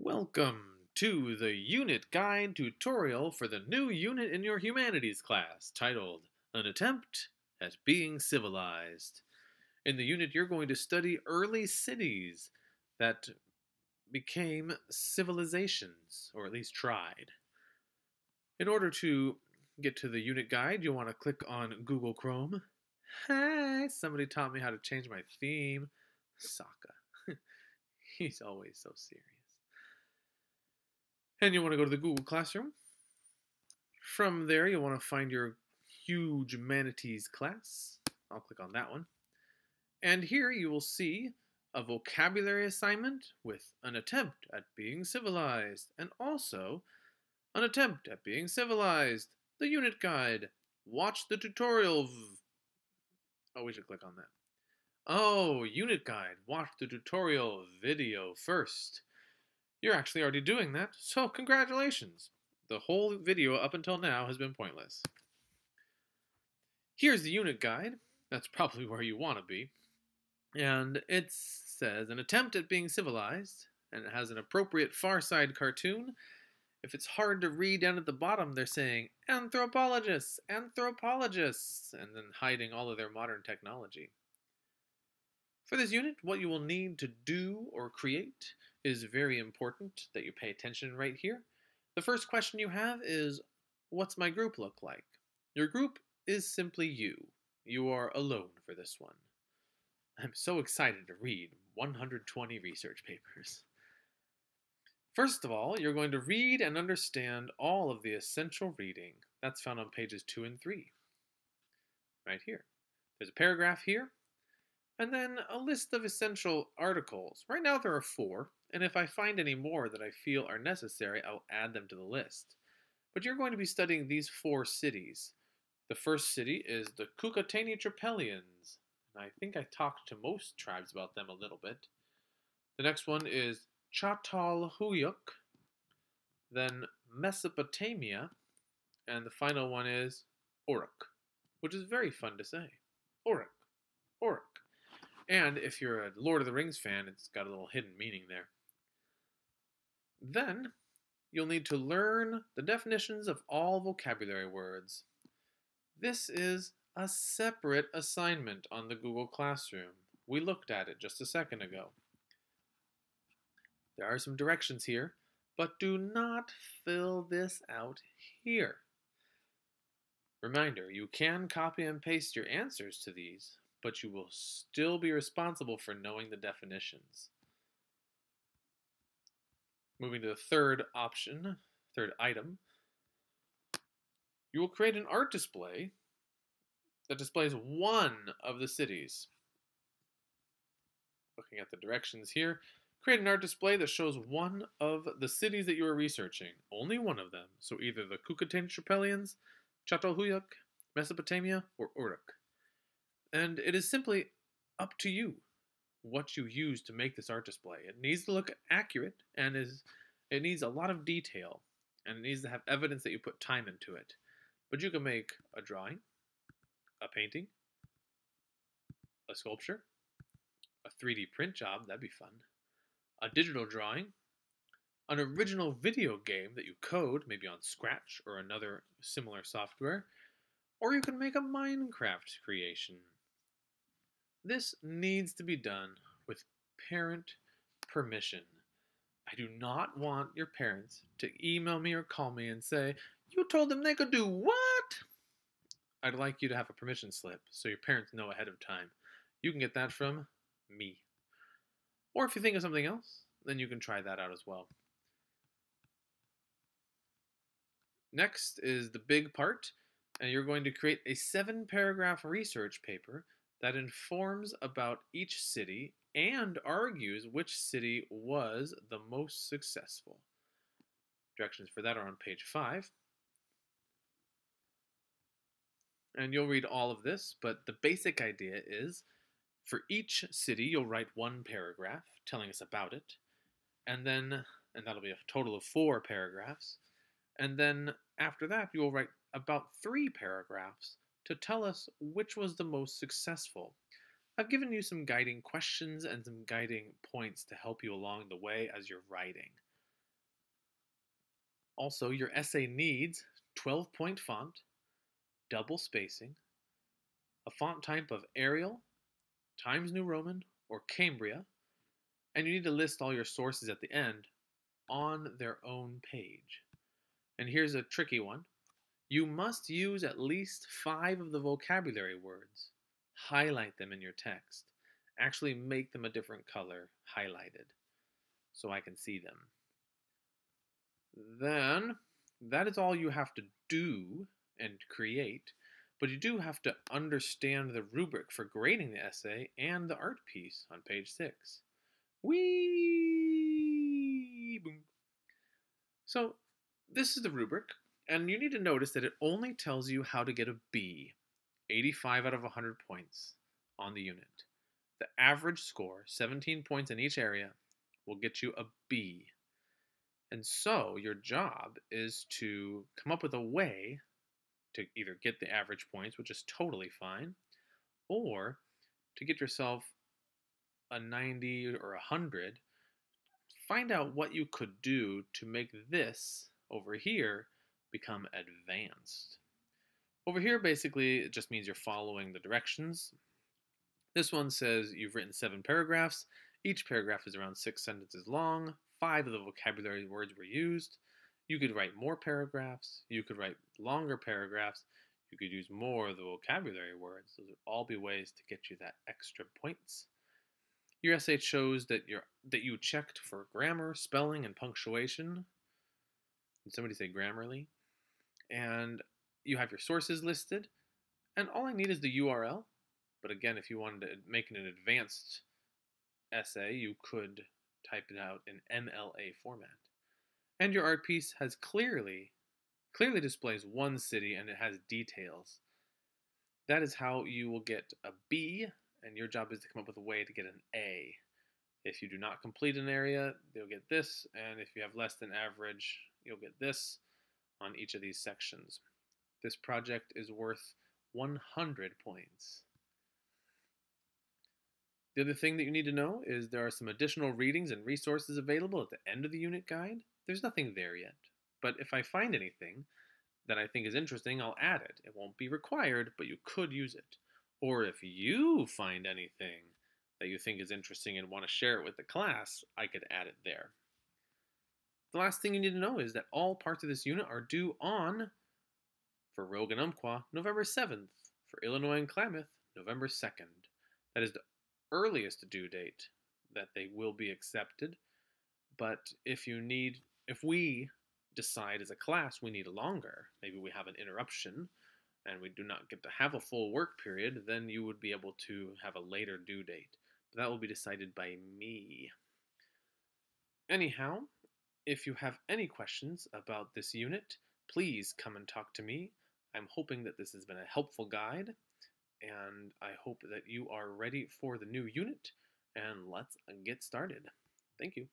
Welcome to the Unit Guide tutorial for the new unit in your Humanities class titled An Attempt at Being Civilized. In the unit, you're going to study early cities that became civilizations, or at least tried. In order to get to the unit guide, you'll want to click on Google Chrome. Hey, somebody taught me how to change my theme. Sokka. He's always so serious. And you want to go to the Google Classroom. From there, you'll want to find your huge Humanities class. I'll click on that one. And here you will see a vocabulary assignment with an attempt at being civilized, and also an attempt at being civilized, the unit guide. Watch the tutorial. Oh, we should click on that. Oh, unit guide. Watch the tutorial video first. You're actually already doing that, so congratulations. The whole video up until now has been pointless. Here's the unit guide. That's probably where you want to be. And it says, an attempt at being civilized, and it has an appropriate Far Side cartoon. If it's hard to read down at the bottom, they're saying, anthropologists, anthropologists, and then hiding all of their modern technology. For this unit, what you will need to do or create is very important that you pay attention right here. The first question you have is, what's my group look like? Your group is simply you. You are alone for this one. I'm so excited to read 120 research papers. First of all, you're going to read and understand all of the essential reading. That's found on pages 2 and 3. Right here. There's a paragraph here. And then a list of essential articles. Right now there are 4, and if I find any more that I feel are necessary, I'll add them to the list. But you're going to be studying these 4 cities. The first city is the Kukaitani-Tripelians. I think I talked to most tribes about them a little bit. The next one is Çatalhöyük, then Mesopotamia, and the final one is Uruk, which is very fun to say. Uruk, Uruk. And if you're a Lord of the Rings fan, it's got a little hidden meaning there. Then, you'll need to learn the definitions of all vocabulary words. This is a separate assignment on the Google Classroom. We looked at it just a second ago. There are some directions here, but do not fill this out here. Reminder, you can copy and paste your answers to these, but you will still be responsible for knowing the definitions. Moving to the third option, third item, you will create an art display that displays one of the cities. Looking at the directions here, create an art display that shows one of the cities that you are researching, only one of them, so either the Kukaitani-Tripelians, Çatalhöyük, Mesopotamia, or Uruk. And it is simply up to you what you use to make this art display. It needs to look accurate, and it needs a lot of detail, and it needs to have evidence that you put time into it. But you can make a drawing, a painting, a sculpture, a 3D print job, that'd be fun, a digital drawing, an original video game that you code, maybe on Scratch or another similar software, or you can make a Minecraft creation. This needs to be done with parent permission. I do not want your parents to email me or call me and say, you told them they could do what? I'd like you to have a permission slip so your parents know ahead of time. You can get that from me. Or if you think of something else, then you can try that out as well. Next is the big part, and you're going to create a 7-paragraph research paper that informs about each city and argues which city was the most successful. Directions for that are on page 5. And you'll read all of this, but the basic idea is for each city you'll write 1 paragraph telling us about it, and that'll be a total of 4 paragraphs. And then after that you'll write about 3 paragraphs to tell us which was the most successful. I've given you some guiding questions and some guiding points to help you along the way as you're writing. Also, your essay needs 12-point font, double spacing, a font type of Arial, Times New Roman, or Cambria, and you need to list all your sources at the end on their own page. And here's a tricky one. You must use at least 5 of the vocabulary words. Highlight them in your text. Actually make them a different color highlighted so I can see them. Then, that is all you have to do and create, but you do have to understand the rubric for grading the essay and the art piece on page 6. Whee! Boom. So, this is the rubric, and you need to notice that it only tells you how to get a B, 85 out of 100 points on the unit. The average score, 17 points in each area, will get you a B. And so your job is to come up with a way to either get the average points, which is totally fine, or to get yourself a 90 or 100. Find out what you could do to make this over here become advanced. Over here, basically, it just means you're following the directions. This one says you've written 7 paragraphs. Each paragraph is around 6 sentences long. 5 of the vocabulary words were used. You could write more paragraphs. You could write longer paragraphs. You could use more of the vocabulary words. Those would all be ways to get you that extra points. Your essay shows that you checked for grammar, spelling, and punctuation. Did somebody say Grammarly? And you have your sources listed. And all I need is the URL. But again, if you wanted to make it an advanced essay, you could type it out in MLA format. And your art piece has clearly displays one city and it has details. That is how you will get a B, and your job is to come up with a way to get an A. If you do not complete an area, you'll get this, and if you have less than average, you'll get this on each of these sections. This project is worth 100 points. The other thing that you need to know is there are some additional readings and resources available at the end of the unit guide. There's nothing there yet, but if I find anything that I think is interesting, I'll add it. It won't be required, but you could use it. Or if you find anything that you think is interesting and want to share it with the class, I could add it there. The last thing you need to know is that all parts of this unit are due on, for Rogue and Umpqua, November 7th. For Illinois and Klamath, November 2nd. That is the earliest due date that they will be accepted. But if we decide as a class we need longer, maybe we have an interruption and we do not get to have a full work period, then you would be able to have a later due date. But that will be decided by me. Anyhow, if you have any questions about this unit, please come and talk to me. I'm hoping that this has been a helpful guide, and I hope that you are ready for the new unit, and let's get started. Thank you.